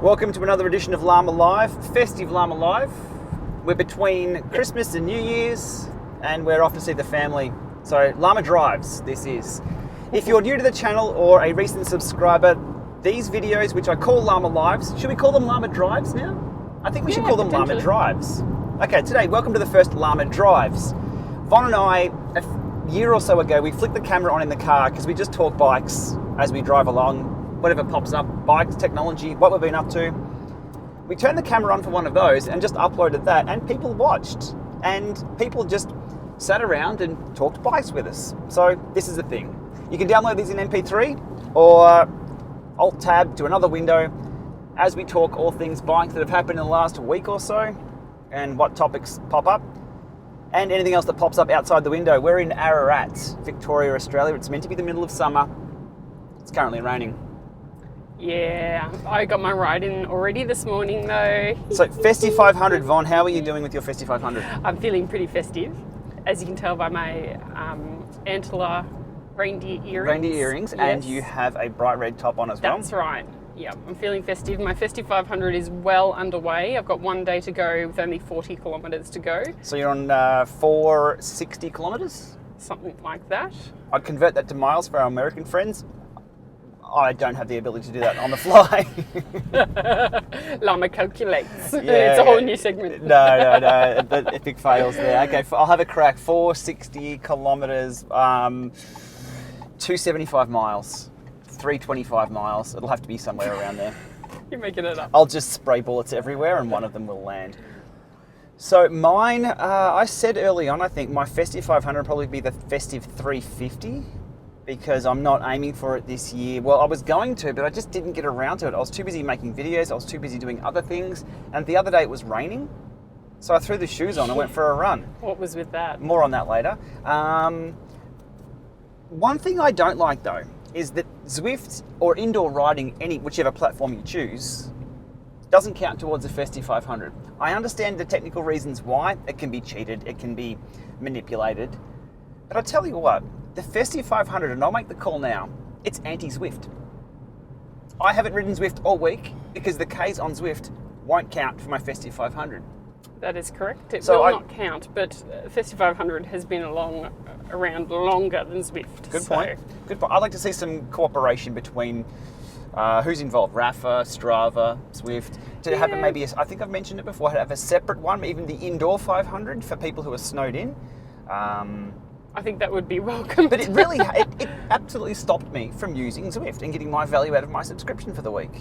Welcome to another edition of Lama Live, Festive Lama Live. We're between Christmas and New Year's, and we're off to see the family. So, Lama Drives, this is. If you're new to the channel or a recent subscriber, these videos, which I call Lama Lives, should we call them Lama Drives now? I think we should call them Lama Drives. Okay, today, welcome to the first Lama Drives. Von and I, a year or so ago, we flicked the camera on in the car because we just talk bikes as we drive along. Whatever pops up, bikes, technology, what we've been up to. We turned the camera on for one of those and just uploaded that, and people watched. And people just sat around and talked bikes with us. So this is the thing. You can download these in MP3 or Alt-Tab to another window as we talk all things bikes that have happened in the last week or so and what topics pop up and anything else that pops up outside the window. We're in Ararat, Victoria, Australia. It's meant to be the middle of summer. It's currently raining. Yeah, I got my ride in already this morning though. So Festive 500, Von, how are you doing with your Festive 500? I'm feeling pretty festive, as you can tell by my antler reindeer earrings. Reindeer earrings, yes. And you have a bright red top on as well. That's right. Yeah, I'm feeling festive. My Festive 500 is well underway. I've got one day to go with only 40 kilometres to go. So you're on 460 kilometres? Something like that. I'd convert that to miles for our American friends. I don't have the ability to do that on the fly. Llama calculates. Yeah. It's a whole new segment. No. The epic fails there. Okay, I'll have a crack. 460 kilometres, 275 miles, 325 miles. It'll have to be somewhere around there. You're making it up. I'll just spray bullets everywhere and one of them will land. So mine, I said early on, I think my Festive 500 will probably be the Festive 350. Because I'm not aiming for it this year. Well, I was going to, but I just didn't get around to it. I was too busy making videos, I was too busy doing other things, and the other day it was raining, so I threw the shoes on and went for a run. What was with that? More on that later. One thing I don't like though, is that Zwift or indoor riding, whichever platform you choose, doesn't count towards a Festive 500. I understand the technical reasons why. It can be cheated, it can be manipulated, but I tell you what, the Festive 500, and I'll make the call now, it's anti-Zwift. I haven't ridden Zwift all week because the Ks on Zwift won't count for my Festive 500. That is correct. It will not count, but Festive 500 has been around longer than Zwift. Good point. I'd like to see some cooperation between who's involved, Rafa, Strava, Zwift, to have maybe, I think I've mentioned it before, have a separate one, even the indoor 500 for people who are snowed in. I think that would be welcome. But it absolutely stopped me from using Zwift and getting my value out of my subscription for the week.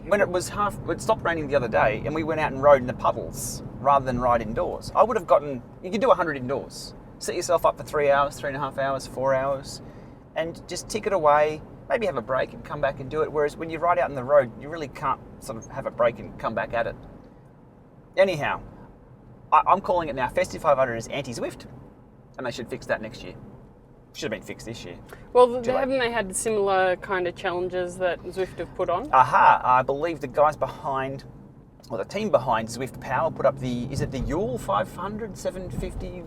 When it stopped raining the other day and we went out and rode in the puddles rather than ride indoors. I would have you could do 100 indoors. Set yourself up for 3 hours, 3.5 hours, 4 hours, and just tick it away, maybe have a break and come back and do it. Whereas when you ride out on the road, you really can't sort of have a break and come back at it. Anyhow, I'm calling it now, Festive 500 is anti-Zwift. And they should fix that next year. Should have been fixed this year. Well, haven't they had similar kind of challenges that Zwift have put on? I believe the guys behind, or the team behind Zwift Power put up is it the Yule 500, 750?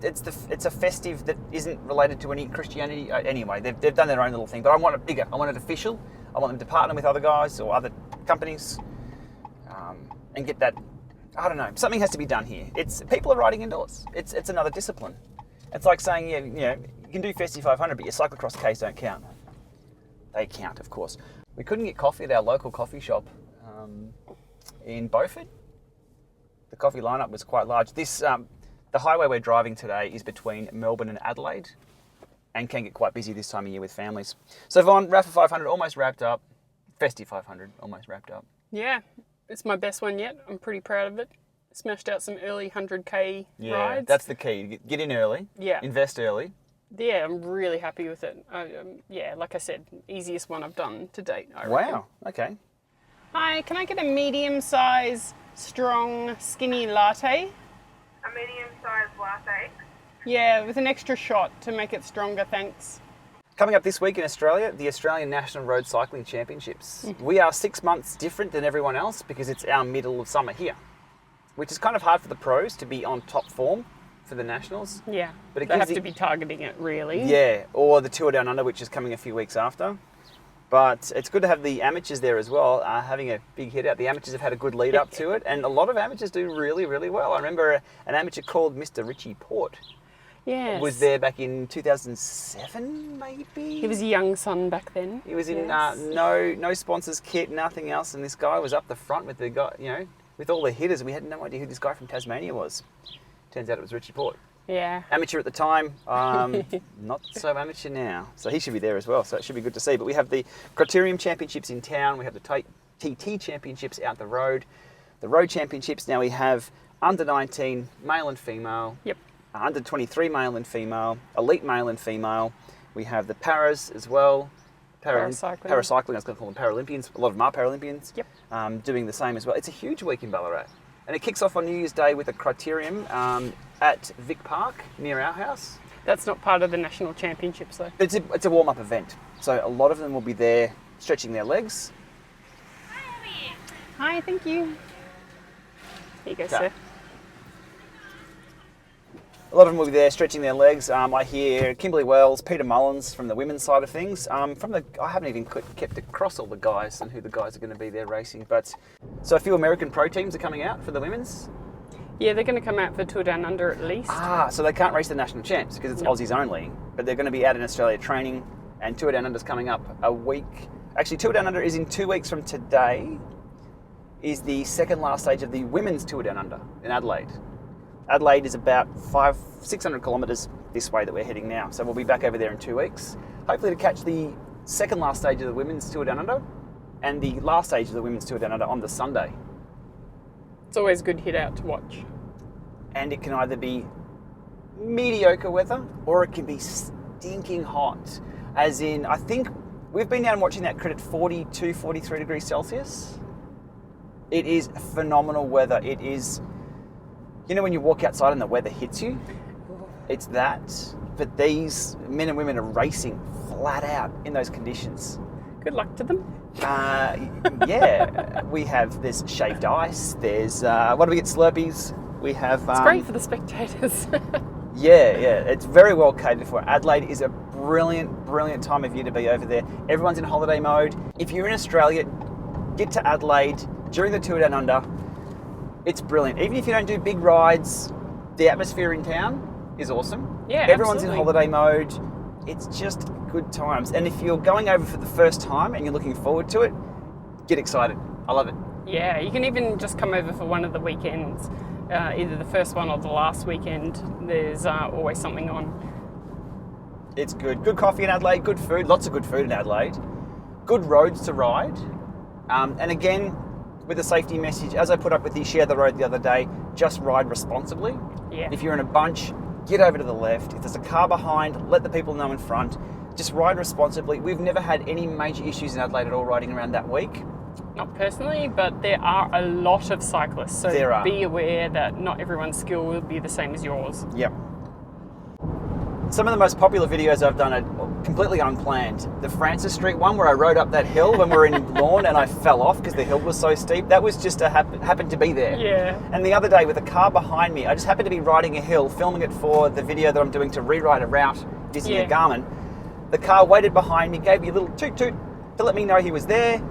It's a festive that isn't related to any Christianity. Anyway, they've done their own little thing, but I want it bigger. I want it official. I want them to partner with other guys or other companies and get that. I don't know. Something has to be done here. People are riding indoors. It's another discipline. It's like saying, you can do Festive 500, but your cyclocross Ks don't count. They count, of course. We couldn't get coffee at our local coffee shop in Beaufort. The coffee lineup was quite large. The highway we're driving today is between Melbourne and Adelaide, and can get quite busy this time of year with families. So Von, Rafa 500 almost wrapped up. Festive 500 almost wrapped up. Yeah. It's my best one yet. I'm pretty proud of it. Smashed out some early 100k rides. That's the key. Get in early. Yeah. Invest early. Yeah, I'm really happy with it. Like I said, easiest one I've done to date, I reckon. Wow. Okay. Hi, can I get a medium-size, strong, skinny latte? A medium-sized latte? Yeah, with an extra shot to make it stronger, thanks. Coming up this week in Australia, the Australian National Road Cycling Championships. We are 6 months different than everyone else because it's our middle of summer here, which is kind of hard for the pros to be on top form for the Nationals. Yeah, but they have to be targeting it, really. Yeah, or the Tour Down Under, which is coming a few weeks after. But it's good to have the amateurs there as well, having a big hit out. The amateurs have had a good lead up to it, and a lot of amateurs do really, really well. I remember an amateur called Mr. Richie Port Yes. was there back in 2007, maybe? He was a young son back then. He was in Yes. no sponsors kit, nothing else, and this guy was up the front with the guy, with all the hitters, and we had no idea who this guy from Tasmania was. Turns out it was Richie Port. Yeah. Amateur at the time, not so amateur now. So he should be there as well, so it should be good to see. But we have the Criterium Championships in town, we have the TT Championships out the road championships. Now we have under 19 male and female. Yep. Under 23 male and female, elite male and female. We have the paras as well. Paracycling. Paracycling, I was going to call them Paralympians. A lot of them are Paralympians. Yep. Doing the same as well. It's a huge week in Ballarat. And it kicks off on New Year's Day with a criterium at Vic Park near our house. That's not part of the national championships though. It's a warm-up event. So a lot of them will be there stretching their legs. Hi, thank you. Here you go, Okay. sir. A lot of them will be there stretching their legs. I hear Kimberly Wells, Peter Mullins from the women's side of things. I haven't even kept across all the guys and who the guys are going to be there racing. But so a few American pro teams are coming out for the women's. Yeah, they're going to come out for Tour Down Under at least. So they can't race the national champs because it's Aussies only. But they're going to be out in Australia training, and Tour Down Under's coming up a week. Actually, Tour Down Under is in 2 weeks from today. Is the second last stage of the women's Tour Down Under in Adelaide. Adelaide is about 600 kilometres this way that we're heading now. So we'll be back over there in 2 weeks. Hopefully to catch the second last stage of the women's Tour Down Under and the last stage of the women's Tour Down Under on the Sunday. It's always a good hit out to watch. And it can either be mediocre weather or it can be stinking hot. As in, I think we've been down watching that crit at 42, 43 degrees Celsius. It is phenomenal weather. It is... when you walk outside and the weather hits you, it's that. But these men and women are racing flat out in those conditions. Good luck to them. Yeah, there's shaved ice. There's, what do we get, Slurpees? We have... It's great for the spectators. Yeah, it's very well catered for. Adelaide is a brilliant time of year to be over there. Everyone's in holiday mode. If you're in Australia, get to Adelaide during the Tour Down Under. It's brilliant. Even if you don't do big rides, the atmosphere in town is awesome. Yeah, everyone's absolutely. in holiday mode. It's just good times. And if you're going over for the first time and you're looking forward to it, get excited. I love it. Yeah, you can even just come over for one of the weekends, either the first one or the last weekend. There's always something on. It's good. Good coffee in Adelaide, good food, lots of good food in Adelaide. Good roads to ride. And again, with a safety message, as I put up with the Share the Road the other day, just ride responsibly. Yeah. If you're in a bunch, get over to the left. If there's a car behind, let the people know in front. Just ride responsibly. We've never had any major issues in Adelaide at all riding around that week. Not personally, but there are a lot of cyclists, so There are. be aware that not everyone's skill will be the same as yours. Yep. Some of the most popular videos I've done are completely unplanned. The Francis Street one where I rode up that hill when we were in Lorne and I fell off because the hill was so steep. That was just happened to be there. Yeah. And the other day with a car behind me, I just happened to be riding a hill, filming it for the video that I'm doing to rewrite a route using a Garmin. The car waited behind me, gave me a little toot toot to let me know he was there.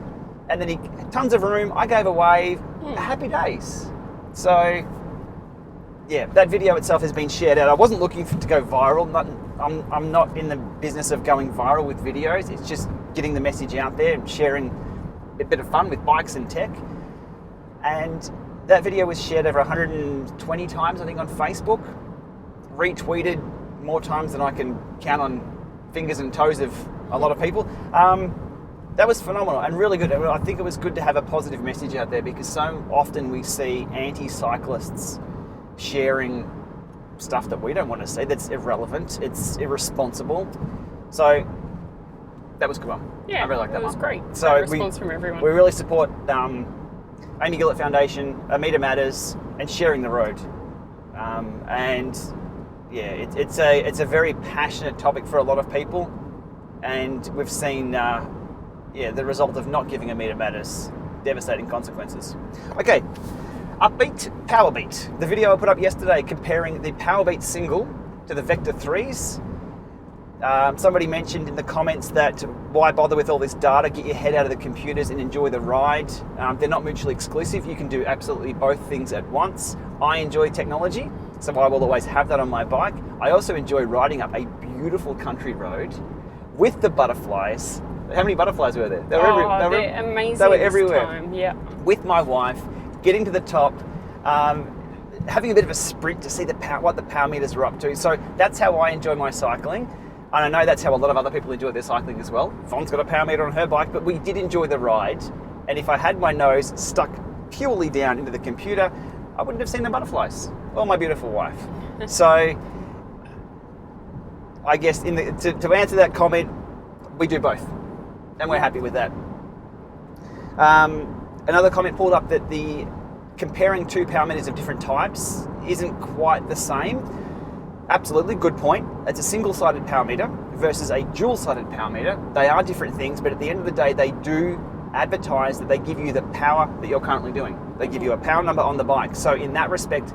And then tons of room, I gave a wave. Happy days. So... yeah, that video itself has been shared out. I wasn't looking to go viral. I'm not in the business of going viral with videos. It's just getting the message out there and sharing a bit of fun with bikes and tech. And that video was shared over 120 times, I think, on Facebook. Retweeted more times than I can count on fingers and toes of a lot of people. That was phenomenal and really good. I think it was good to have a positive message out there because so often we see anti-cyclists sharing stuff that we don't want to see, that's irrelevant, it's irresponsible. So that was a good one. Yeah, I really like that one. It was great. So Great response from everyone. We really support Amy Gillett Foundation, Amita Matters, and Sharing the Road. And yeah, it's a very passionate topic for a lot of people, and we've seen the result of not giving Amita Matters devastating consequences. Okay. Upbeat, Powerbeat. The video I put up yesterday comparing the Powerbeat single to the Vector 3s. Somebody mentioned in the comments that why bother with all this data, get your head out of the computers and enjoy the ride. They're not mutually exclusive. You can do absolutely both things at once. I enjoy technology, so I will always have that on my bike. I also enjoy riding up a beautiful country road with the butterflies. How many butterflies were there? They're amazing. They were everywhere. This time. Yeah. With my wife, getting to the top, having a bit of a sprint to see what the power meters are up to. So that's how I enjoy my cycling. And I know that's how a lot of other people enjoy their cycling as well. Von's got a power meter on her bike, but we did enjoy the ride. And if I had my nose stuck purely down into the computer, I wouldn't have seen the butterflies or my beautiful wife. So I guess to answer that comment, we do both. And we're happy with that. Another comment pulled up that the comparing two power meters of different types isn't quite the same. Absolutely, good point. It's a single-sided power meter versus a dual-sided power meter. They are different things, but at the end of the day, they do advertise that they give you the power that you're currently doing. They give you a power number on the bike. So in that respect,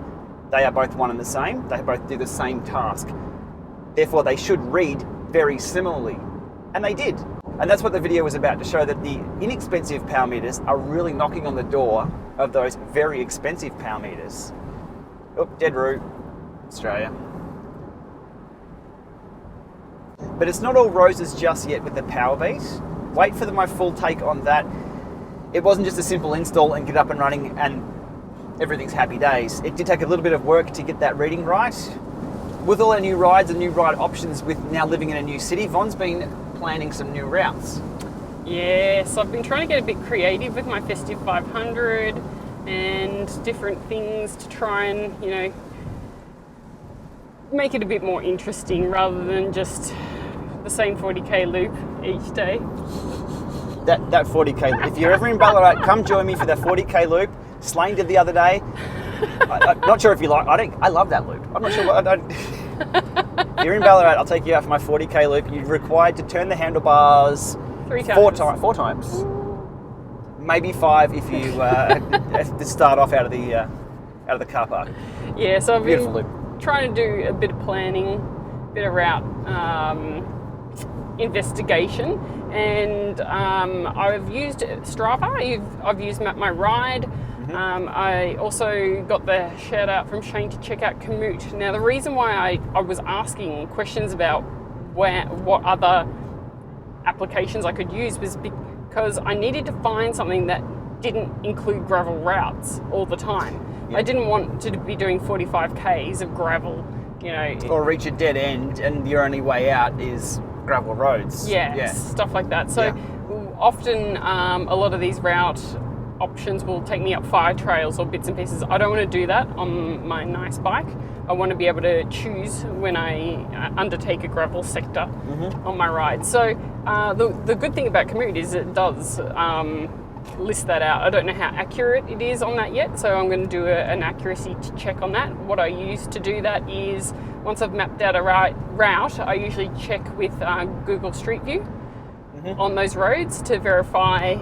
they are both one and the same. They both do the same task. Therefore, they should read very similarly. And they did. And that's what the video was about, to show that the inexpensive power meters are really knocking on the door of those very expensive power meters. Oh, dead route, Australia. But it's not all roses just yet with the Powerbeat. Wait for my full take on that. It wasn't just a simple install and get up and running and everything's happy days. It did take a little bit of work to get that reading right. With all our new rides and new ride options, with now living in a new city, Von's been planning some new routes. Yes, I've been trying to get a bit creative with my Festive 500 and different things to try and, make it a bit more interesting rather than just the same 40k loop each day. That 40k, if you're ever in Ballarat, come join me for that 40k loop. Slane did the other day. I'm not sure if you like. I love that loop. I'm not sure what. If you're in Ballarat, I'll take you out for my 40k loop. You're required to turn the handlebars 3 times. Four times. Maybe 5 if you have to start off out of the car park. Yeah, so I've Beautiful been loop. trying to do a bit of planning, a bit of route investigation, and I've used Strava. I've used Map My Ride. I also got the shout out from Shane to check out Komoot. Now, the reason why I was asking questions about what other applications I could use was because I needed to find something that didn't include gravel routes all the time. Yeah. I didn't want to be doing 45 Ks of gravel, Or reach a dead end and your only way out is gravel roads. Yes, stuff like that. So often a lot of these route options will take me up fire trails or bits and pieces. I don't want to do that on my nice bike. I want to be able to choose when I undertake a gravel sector on my ride. So the good thing about Komoot is it does list that out. I don't know how accurate it is on that yet, so I'm going to do an accuracy check on that. What I use to do that is, once I've mapped out a route, I usually check with Google Street View on those roads to verify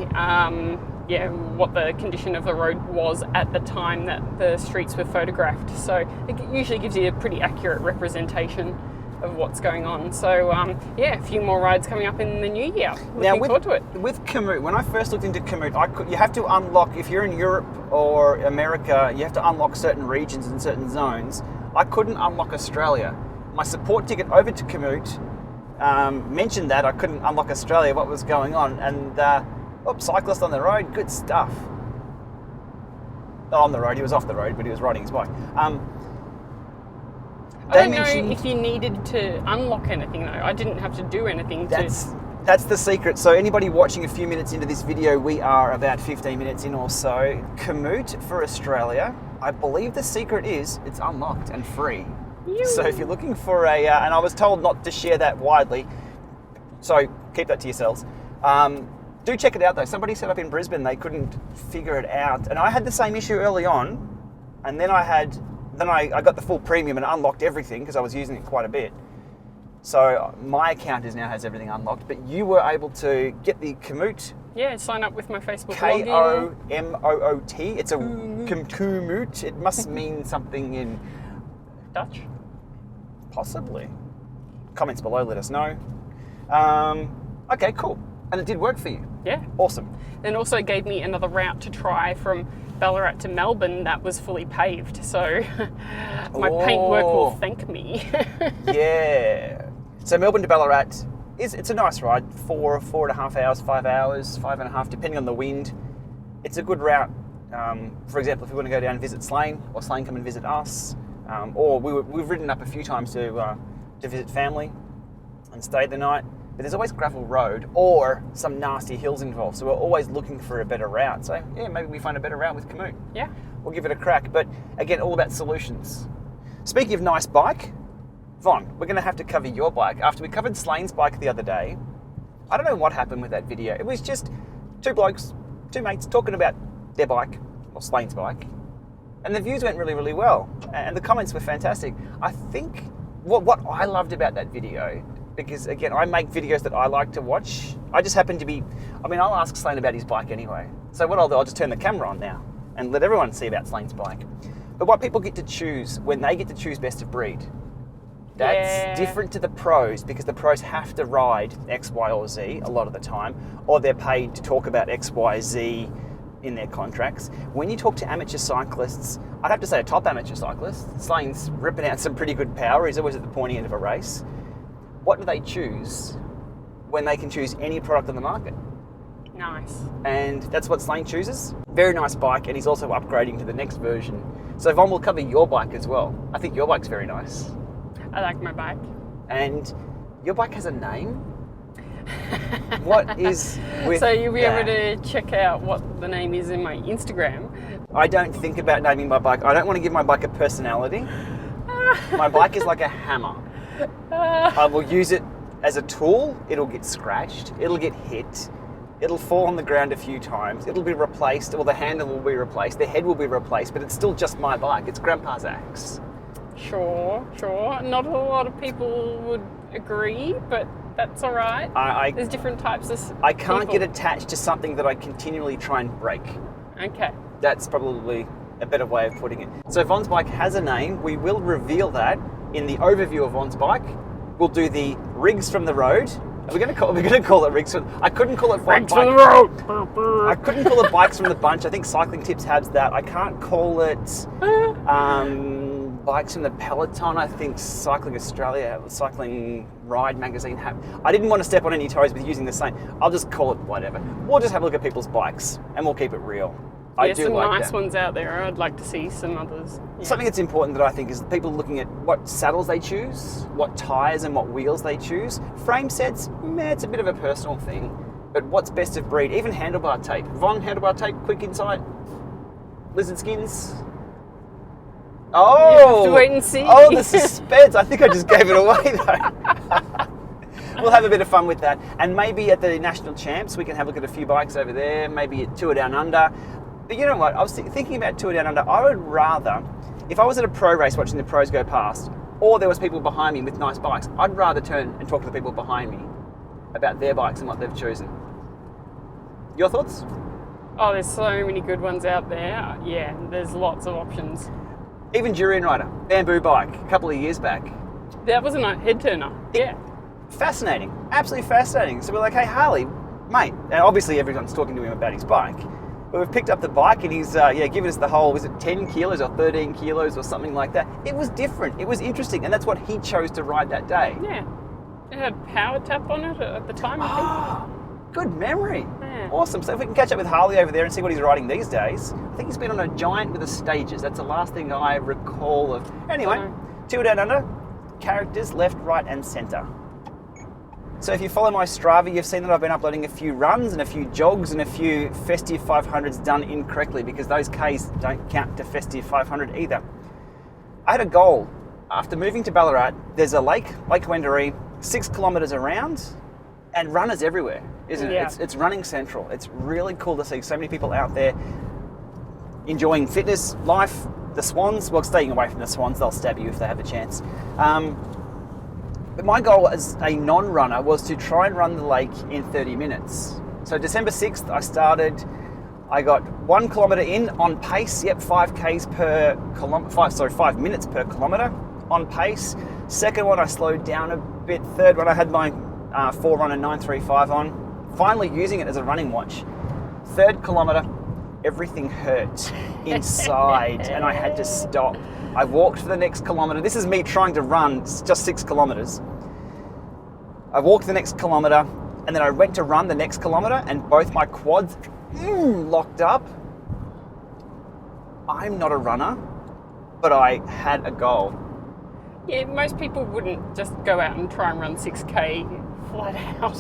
what the condition of the road was at the time that the streets were photographed. So it usually gives you a pretty accurate representation of what's going on. So a few more rides coming up in the new year. Looking forward to it. With Komoot, when I first looked into Komoot, you have to unlock, if you're in Europe or America, you have to unlock certain regions and certain zones. I couldn't unlock Australia. My support ticket over to Komoot mentioned that I couldn't unlock Australia, what was going on, and cyclist on the road, good stuff. Not on the road, he was off the road, but he was riding his bike. I don't know if you needed to unlock anything though. I didn't have to do anything. That's the secret. So anybody watching a few minutes into this video, we are about 15 minutes in or so. Komoot for Australia, I believe the secret is it's unlocked and free. So if you're looking for and I was told not to share that widely, so keep that to yourselves. Do check it out though. Somebody set up in Brisbane, they couldn't figure it out. And I had the same issue early on, and then I got the full premium and unlocked everything because I was using it quite a bit. So my account now has everything unlocked, but you were able to get the Komoot. Yeah, sign up with my Facebook login. Komoot. It's a Komoot. It must mean something in Dutch. Possibly. Comments below, let us know. Okay, cool. And it did work for you? Yeah. Awesome. Then also gave me another route to try from Ballarat to Melbourne that was fully paved. So my paintwork will thank me. Yeah. So Melbourne to Ballarat, it's a nice ride. 4.5 hours, 5 hours, 5.5, depending on the wind. It's a good route. For example, if we want to go down and visit Slane, or Slane come and visit us, or we've ridden up a few times to visit family and stay the night. But there's always gravel road or some nasty hills involved. So we're always looking for a better route. So yeah, maybe we find a better route with Komoot. Yeah. We'll give it a crack. But again, all about solutions. Speaking of nice bike, Von, we're going to have to cover your bike. After we covered Slane's bike the other day, I don't know what happened with that video. It was just two mates talking about their bike, or Slane's bike. And the views went really, really well. And the comments were fantastic. I think what I loved about that video, because again, I make videos that I like to watch. I just happen to be, I'll ask Slane about his bike anyway. So what I'll do, I'll just turn the camera on now and let everyone see about Slane's bike. But what people get to choose, when they get to choose best of breed, that's different to the pros, because the pros have to ride X, Y, or Z a lot of the time, or they're paid to talk about X, Y, Z in their contracts. When you talk to amateur cyclists, I'd have to say a top amateur cyclist, Slane's ripping out some pretty good power. He's always at the pointy end of a race. What do they choose when they can choose any product on the market? Nice. And that's what Slane chooses. Very nice bike, and he's also upgrading to the next version. So Von will cover your bike as well. I think your bike's very nice. I like my bike. And your bike has a name? What is with So you'll be that? able to check out what the name is in my Instagram. I don't think about naming my bike. I don't want to give my bike a personality. My bike is like a hammer. I will use it as a tool. It'll get scratched. It'll get hit. It'll fall on the ground a few times. It'll be replaced, or the handle will be replaced. The head will be replaced, but it's still just my bike. It's Grandpa's axe. Sure. Not a lot of people would agree, but that's all right. There's different types of I can't people. get attached to something that I continually try and break. Okay. That's probably a better way of putting it. So Von's bike has a name. We will reveal that in the overview of Von's bike. We'll do the rigs from the road. We're going to call it rigs from. I couldn't call it Rigs from the road. I couldn't call it bikes from the bunch. I think Cycling Tips has that. I can't call it bikes from the Peloton. I think Cycling Australia, Cycling Ride magazine have. I didn't want to step on any toes with using the same. I'll just call it whatever. We'll just have a look at people's bikes and we'll keep it real. I do some like nice that. ones out there. I'd like to see some others. Yeah. Something that's important that I think is people looking at what saddles they choose, what tyres and what wheels they choose. Frame sets, it's a bit of a personal thing. But what's best of breed? Even handlebar tape. Von, handlebar tape, quick insight. Lizard skins. Oh! You have to wait and see. Oh, the suspense. I think I just gave it away though. We'll have a bit of fun with that. And maybe at the National Champs, we can have a look at a few bikes over there. Maybe at Tour Down Under. But you know what? I was thinking about Tour Down Under. I would rather, if I was at a pro race watching the pros go past, or there was people behind me with nice bikes, I'd rather turn and talk to the people behind me about their bikes and what they've chosen. Your thoughts? Oh, there's so many good ones out there. Yeah, there's lots of options. Even Durian Rider, bamboo bike, a couple of years back. That was a nice head turner. Yeah. Fascinating, absolutely fascinating. So we're like, hey Harley, mate, and obviously everyone's talking to him about his bike. But we've picked up the bike and he's giving us the whole, was it 10 kilos or 13 kilos or something like that? It was different, it was interesting, and that's what he chose to ride that day. Yeah. It had power tap on it at the time, I think. Good memory. Yeah. Awesome. So if we can catch up with Harley over there and see what he's riding these days. I think he's been on a Giant with the Stages. That's the last thing I recall of. Anyway, Tour Down Under, characters left, right and centre. So if you follow my Strava, you've seen that I've been uploading a few runs and a few jogs and a few Festive 500s done incorrectly, because those Ks don't count to Festive 500 either. I had a goal. After moving to Ballarat, there's a Lake Wendouree, 6 kilometres around, and runners everywhere, isn't it? Yeah. It's running central. It's really cool to see so many people out there enjoying fitness, life, the swans, well, staying away from the swans, they'll stab you if they have a chance. But my goal as a non-runner was to try and run the lake in 30 minutes. So December 6th, I started. I got 1 kilometre in on pace. Yep, 5 minutes per kilometre. on pace. Second one, I slowed down a bit. Third one, I had my Forerunner 935 on, finally using it as a running watch. Third kilometre, everything hurt inside and I had to stop. I walked for the next kilometre. This is me trying to run just 6 kilometres. I walked the next kilometre and then I went to run the next kilometre and both my quads locked up. I'm not a runner, but I had a goal. Yeah, most people wouldn't just go out and try and run 6K flat out.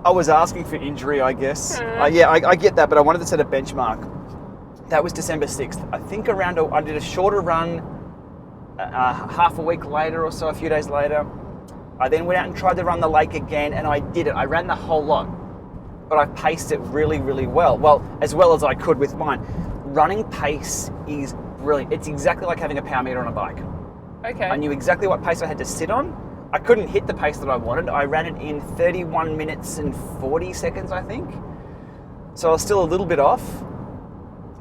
I was asking for injury, I guess. I get that, but I wanted to set a benchmark. That was December 6th. I think I did a shorter run half a week later or so, a few days later. I then went out and tried to run the lake again, and I did it. I ran the whole lot, but I paced it really, really well. Well, as well as I could with mine. Running pace is brilliant. It's exactly like having a power meter on a bike. Okay. I knew exactly what pace I had to sit on. I couldn't hit the pace that I wanted. I ran it in 31 minutes and 40 seconds, I think. So I was still a little bit off.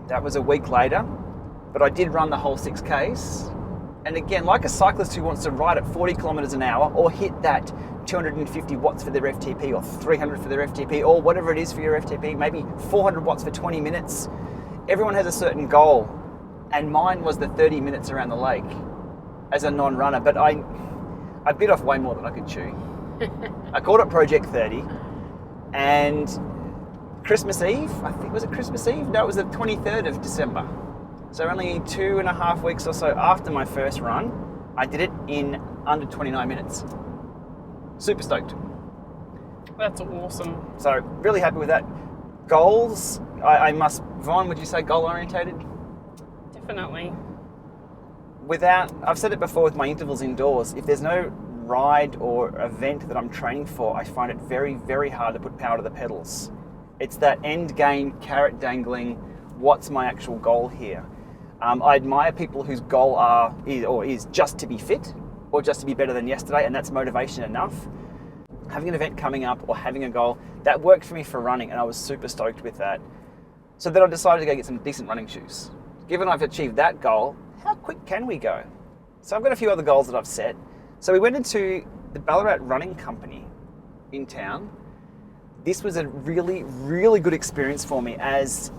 That was a week later, but I did run the whole 6Ks. And again, like a cyclist who wants to ride at 40 kilometers an hour or hit that 250 watts for their FTP or 300 for their FTP or whatever it is for your FTP, maybe 400 watts for 20 minutes. Everyone has a certain goal. And mine was the 30 minutes around the lake as a non-runner, but I bit off way more than I could chew. I called it Project 30, and Christmas Eve, I think, was it Christmas Eve? No, it was the 23rd of December. So only 2.5 weeks or so after my first run, I did it in under 29 minutes. Super stoked. That's awesome. So really happy with that. Goals, Vaughn, would you say goal orientated? Definitely. I've said it before with my intervals indoors, if there's no ride or event that I'm training for, I find it very, very hard to put power to the pedals. It's that end game, carrot dangling, what's my actual goal here? I admire people whose goal is just to be fit or just to be better than yesterday, and that's motivation enough. Having an event coming up or having a goal, that worked for me for running, and I was super stoked with that. So then I decided to go get some decent running shoes. Given I've achieved that goal, how quick can we go? So I've got a few other goals that I've set. So we went into the Ballarat Running Company in town. This was a really, really good experience for me, as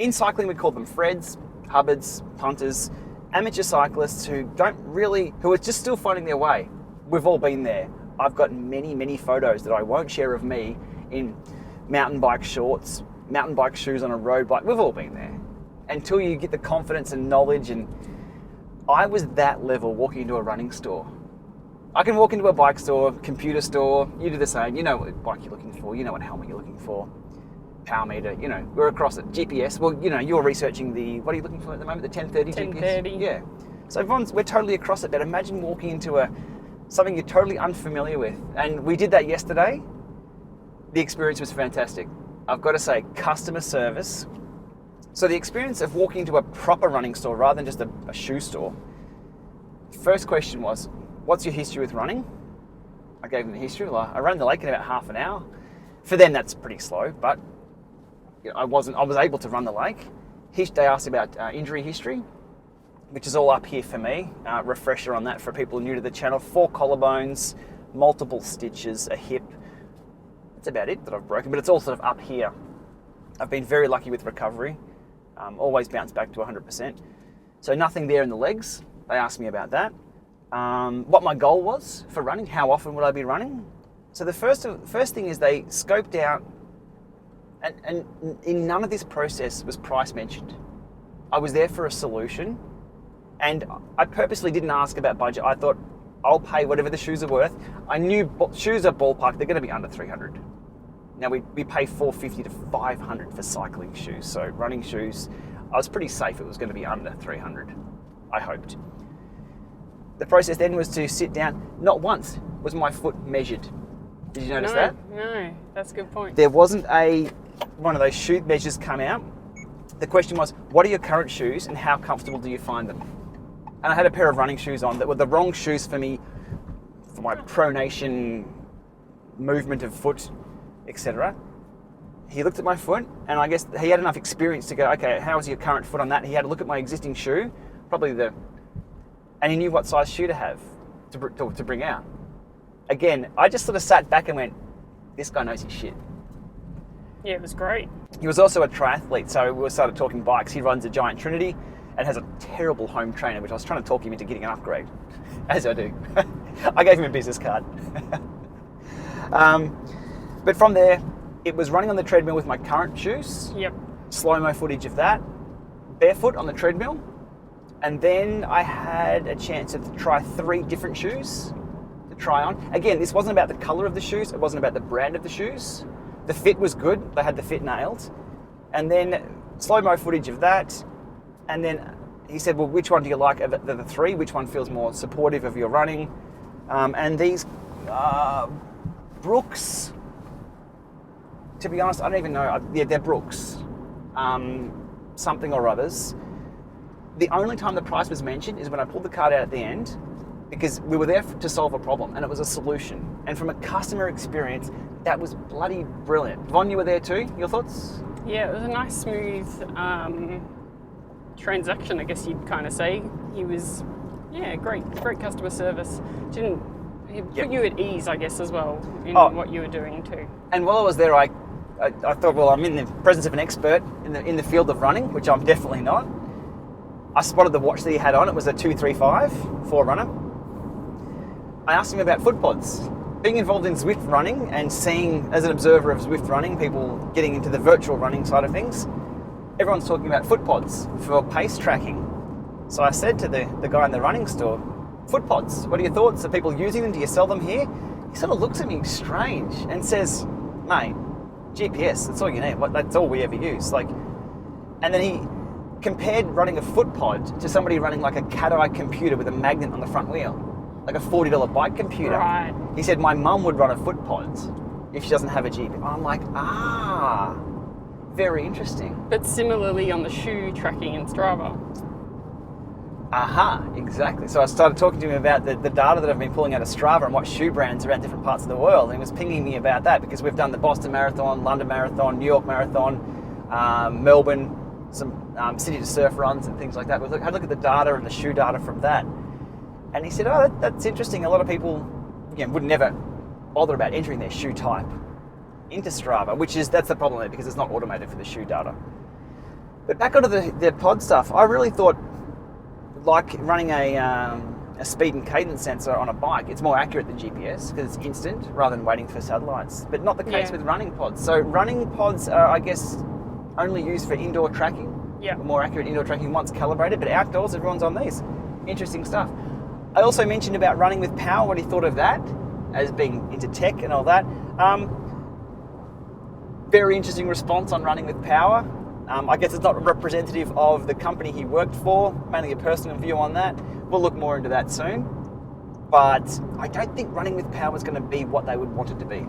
in cycling we call them Freds, Hubbards, punters, amateur cyclists who are just still finding their way. We've all been there. I've got many, many photos that I won't share of me in mountain bike shorts, mountain bike shoes on a road bike. We've all been there. Until you get the confidence and knowledge, and I was that level walking into a running store. I can walk into a bike store, computer store, you do the same, you know what bike you're looking for, you know what helmet you're looking for, power meter, we're across it, GPS, well, you're researching what are you looking for at the moment, the 1030 GPS? 1030. Yeah. So we're totally across it, but imagine walking into something you're totally unfamiliar with. And we did that yesterday. The experience was fantastic. I've got to say, customer service. So the experience of walking into a proper running store rather than just a shoe store, first question was, what's your history with running? I gave them the history. I ran the lake in about half an hour. For them, that's pretty slow, but I was able to run the lake. They asked about injury history, which is all up here for me. Refresher on that for people new to the channel. 4 collarbones, multiple stitches, a hip. That's about it that I've broken, but it's all sort of up here. I've been very lucky with recovery. Always bounce back to 100%. So nothing there in the legs. They asked me about that. What my goal was for running, how often would I be running? So the first thing is they scoped out, and in none of this process was price mentioned. I was there for a solution, and I purposely didn't ask about budget. I thought, I'll pay whatever the shoes are worth. I knew shoes are ballpark, they're going to be under 300. Now we pay 450 to 500 for cycling shoes, so running shoes, I was pretty safe it was going to be under 300, I hoped. The process then was to sit down. Not once was my foot measured. Did you notice that? No, that's a good point. There wasn't one of those shoe measures come out. The question was, what are your current shoes and how comfortable do you find them? And I had a pair of running shoes on that were the wrong shoes for me, for my pronation, movement of foot, etc. He looked at my foot, and I guess he had enough experience to go, okay, how's your current foot on that? He had a look at my existing shoe, probably the and he knew what size shoe to have to bring out. Again, I just sort of sat back and went, this guy knows his shit. Yeah, it was great. He was also a triathlete, so we started talking bikes. He runs a Giant Trinity and has a terrible home trainer, which I was trying to talk him into getting an upgrade, as I do. I gave him a business card. But from there, it was running on the treadmill with my current shoes. Yep. Slow-mo footage of that. Barefoot on the treadmill. And then I had a chance to try 3 different shoes to try on. Again, this wasn't about the colour of the shoes. It wasn't about the brand of the shoes. The fit was good. They had the fit nailed. And then slow-mo footage of that. And then he said, well, which one do you like of the 3? Which one feels more supportive of your running? And these Brooks, to be honest, I don't even know. Yeah, they're Brooks. Something or others. The only time the price was mentioned is when I pulled the card out at the end, because we were there to solve a problem and it was a solution. And from a customer experience, that was bloody brilliant. Von, you were there too? Your thoughts? Yeah, it was a nice, smooth transaction, I guess you'd kind of say. He was, great customer service. He put you at ease, I guess, as well in what you were doing too. And while I was there, I thought, well, I'm in the presence of an expert in the field of running, which I'm definitely not. I spotted the watch that he had on. It was a 235 Forerunner. I asked him about foot pods. Being involved in Zwift running and seeing, as an observer of Zwift running, people getting into the virtual running side of things, everyone's talking about foot pods for pace tracking. So I said to the guy in the running store, foot pods, what are your thoughts? Are people using them? Do you sell them here? He sort of looks at me strange and says, mate, GPS, that's all you need. That's all we ever use. And then he compared running a foot pod to somebody running like a cat-eye computer with a magnet on the front wheel, like a $40 bike computer. Right. He said, my mum would run a foot pod if she doesn't have a GPS. I'm like, very interesting. But similarly on the shoe tracking in Strava. Exactly. So I started talking to him about the data that I've been pulling out of Strava and what shoe brands around different parts of the world. And he was pinging me about that because we've done the Boston Marathon, London Marathon, New York Marathon, Melbourne, some city to surf runs and things like that. We had a look at the data and the shoe data from that. And he said, that's interesting. A lot of people would never bother about entering their shoe type into Strava, that's the problem there because it's not automated for the shoe data. But back onto the pod stuff, I really thought, like running a speed and cadence sensor on a bike, it's more accurate than GPS because it's instant rather than waiting for satellites. But not the case with running pods. So running pods are, I guess, only used for indoor tracking. Yeah. More accurate indoor tracking once calibrated, but outdoors, everyone's on these. Interesting stuff. I also mentioned about running with power, what he thought of that, as being into tech and all that. Very interesting response on running with power. I guess it's not representative of the company he worked for, mainly a personal view on that. We'll look more into that soon. But I don't think running with power is going to be what they would want it to be.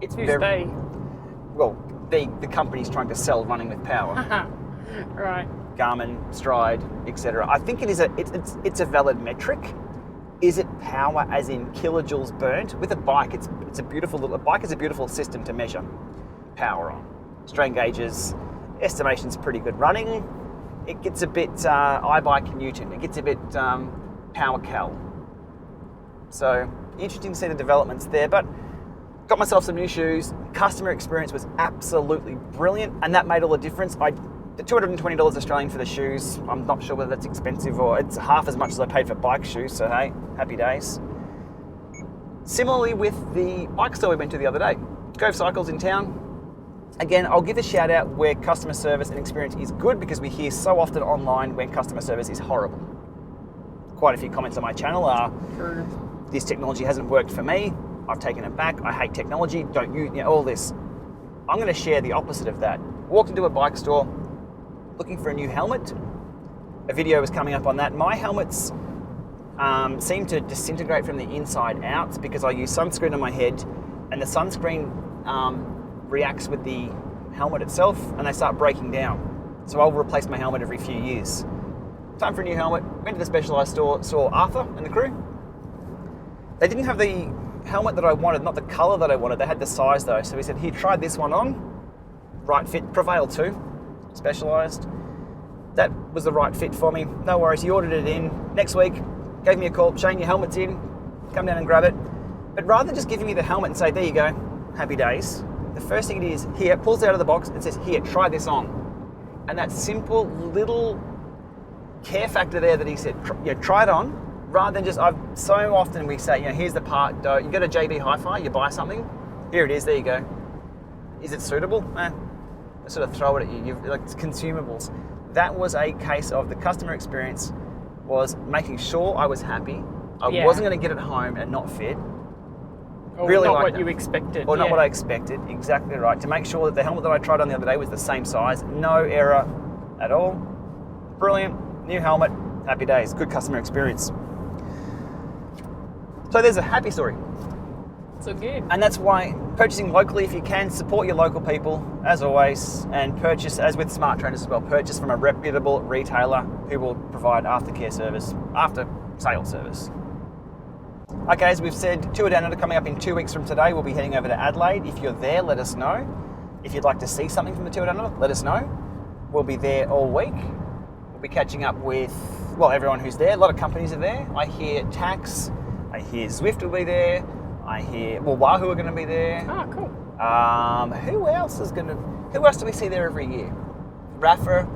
It's well, the company's trying to sell running with power. Right. Garmin, Stride, etc. I think it's a valid metric. Is it power as in kilojoules burnt? With a bike, it's a bike is a beautiful system to measure power on. Strain gauges, estimation's pretty good running. It gets a bit iBike Newton. It gets a bit power cal. So interesting to see the developments there, but got myself some new shoes. Customer experience was absolutely brilliant, and that made all the difference. The $220 Australian for the shoes, I'm not sure whether that's expensive or it's half as much as I paid for bike shoes, so hey, happy days. Similarly with the bike store we went to the other day, Gove Cycles in town. Again, I'll give a shout out where customer service and experience is good because we hear so often online when customer service is horrible. Quite a few comments on my channel are, this technology hasn't worked for me, I've taken it back, I hate technology, don't use all this. I'm going to share the opposite of that. Walked into a bike store, looking for a new helmet. A video was coming up on that. My helmets seem to disintegrate from the inside out because I use sunscreen on my head and the sunscreen reacts with the helmet itself and they start breaking down. So I'll replace my helmet every few years. Time for a new helmet. Went to the Specialized store, saw Arthur and the crew. They didn't have the helmet that I wanted, not the colour that I wanted. They had the size though. So he said, here, try this one on. Right fit, Prevail 2. Specialized. that was the right fit for me. No worries, he ordered it in. Next week, gave me a call, Shane, your helmet's in, come down and grab it. But rather than just giving me the helmet and say, there you go, happy days, the first thing it is, here, pulls it out of the box and says, here, try this on. And that simple little care factor there that he said, try it on, rather than just, so often we say, here's the part, you go to JB Hi-Fi, you buy something, here it is, there you go. Is it suitable? I sort of throw it at you, like it's consumables. That was a case of the customer experience was making sure I was happy. I wasn't going to get it home and not fit. Or really not like what that. you expected. Or not what I expected, exactly right. To make sure that the helmet that I tried on the other day was the same size, no error at all. Brilliant, new helmet, happy days, good customer experience. So there's a happy story. So good. And that's why purchasing locally, if you can, support your local people, as always, and purchase, as with Smart Trainers as well, purchase from a reputable retailer who will provide after sales service. Okay, as we've said, Tour Down Under coming up in 2 weeks from today. We'll be heading over to Adelaide. If you're there, let us know. If you'd like to see something from the Tour Down Under, let us know. We'll be there all week. We'll be catching up with, everyone who's there. A lot of companies are there. I hear Tax, I hear Zwift will be there. I hear Wahoo are going to be there. Oh, cool. Who else do we see there every year? Rafa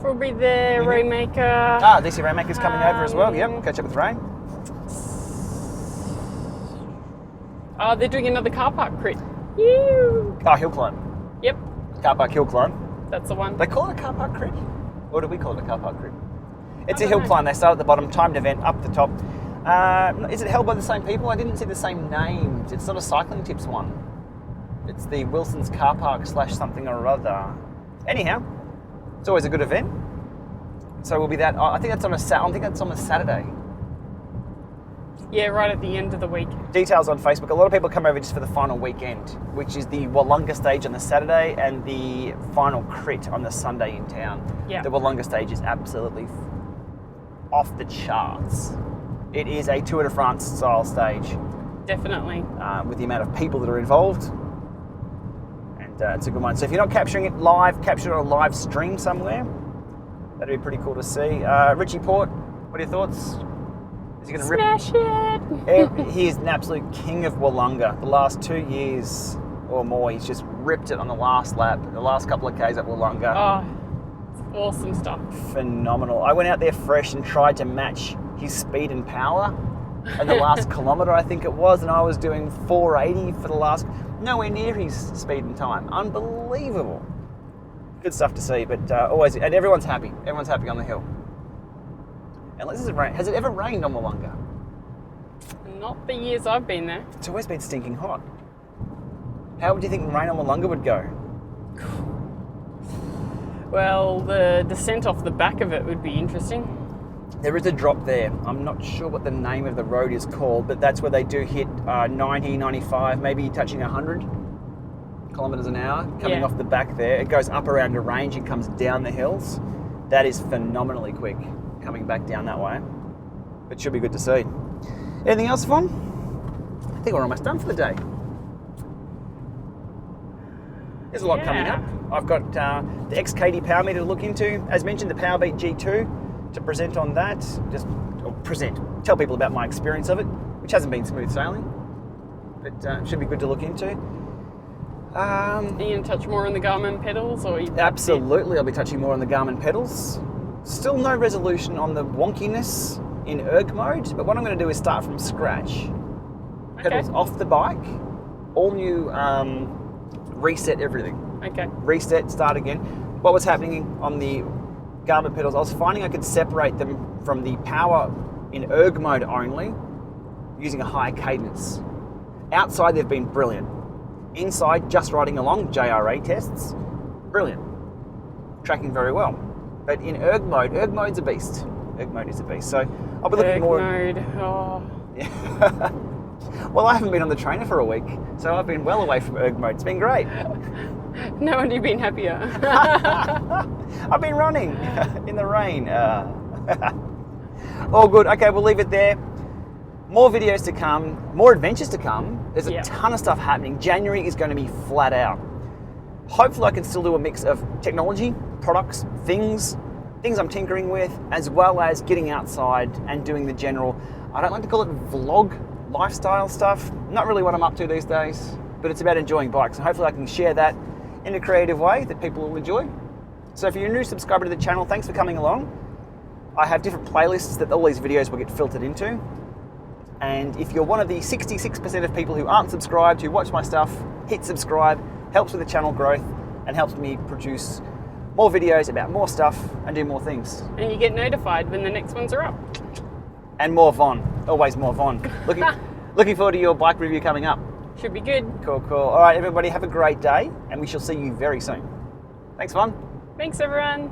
will be there, Rainmaker. DC Rainmaker's coming over as well. Yep, we'll catch up with Rain. Oh, they're doing another car park crit. Ew. Hill climb. Yep, Car park hill climb. that's the one. They call it a car park crit? Or do we call it a car park crit? It's I a hill don't know. climb. They start at the bottom, timed event, up the top. Is it held by the same people? I didn't see the same names. It's not a cycling tips one. It's the Wilson's car park / something or other. Anyhow, it's always a good event. So we'll be that. I think that's on a Saturday. Yeah, right at the end of the week. Details on Facebook. A lot of people come over just for the final weekend, which is the Wollonga stage on the Saturday and the final crit on the Sunday in town. Yeah. The Wollonga stage is absolutely off the charts. It is a Tour de France style stage Definitely. with the amount of people that are involved. And it's a good one. So if you're not capturing it live, capture it on a live stream somewhere. That'd be pretty cool to see. Richie Port, what are your thoughts? Is he going to rip? Smash it! He is an absolute king of Wollonga. The last 2 years or more, he's just ripped it on the last lap, the last couple of Ks at Wollonga. Oh, it's awesome stuff. Phenomenal. I went out there fresh and tried to match his speed and power in the last kilometre, I think it was, and I was doing 480 for the last, nowhere near his speed and time. Unbelievable. Good stuff to see, but always, and everyone's happy. Everyone's happy on the hill. Unless it's rain. Has it ever rained on Wollonga? Not the years I've been there. It's always been stinking hot. How would you think rain on Wollonga would go? Well, the descent off the back of it would be interesting. There is a drop there. I'm not sure what the name of the road is called, but that's where they do hit 90, 95, maybe touching 100 kilometres an hour coming off the back there. It goes up around a range and comes down the hills. That is phenomenally quick coming back down that way. It should be good to see. Anything else, Vaughn? I think we're almost done for the day. There's a lot coming up. I've got the XKD power meter to look into. As mentioned, the Powerbeat G2 to present on that. Tell people about my experience of it, which hasn't been smooth sailing, but should be good to look into. Are you going to touch more on the Garmin pedals? Absolutely, I'll be touching more on the Garmin pedals. Still no resolution on the wonkiness in erg mode, but what I'm going to do is start from scratch. Pedals off the bike, all new, reset everything. Okay. Reset, start again. What was happening on the Garmin pedals, I was finding I could separate them from the power in erg mode only using a high cadence. Outside, they've been brilliant. Inside, just riding along, JRA tests, brilliant. Tracking very well. But in erg mode's a beast. Erg mode is a beast. So I'll be looking more. Erg mode, oh. Yeah. Well, I haven't been on the trainer for a week, so I've been well away from erg mode. It's been great. No one you've been happier. I've been running in the rain. All good. Okay, we'll leave it there. More videos to come, more adventures to come. There's a ton of stuff happening. January is going to be flat out. Hopefully I can still do a mix of technology, products, things, things I'm tinkering with, as well as getting outside and doing the general, I don't like to call it vlog lifestyle stuff. Not really what I'm up to these days, but it's about enjoying bikes. And hopefully I can share that in a creative way that people will enjoy. So if you're a new subscriber to the channel, thanks for coming along. I have different playlists that all these videos will get filtered into. And if you're one of the 66% of people who aren't subscribed, who watch my stuff, hit subscribe, helps with the channel growth and helps me produce more videos about more stuff and do more things. And you get notified when the next ones are up. And more Von, always more Von. Looking forward to your bike review coming up. Should be good. Cool, cool. All right, everybody, have a great day and we shall see you very soon. Thanks, Von. Thanks, everyone.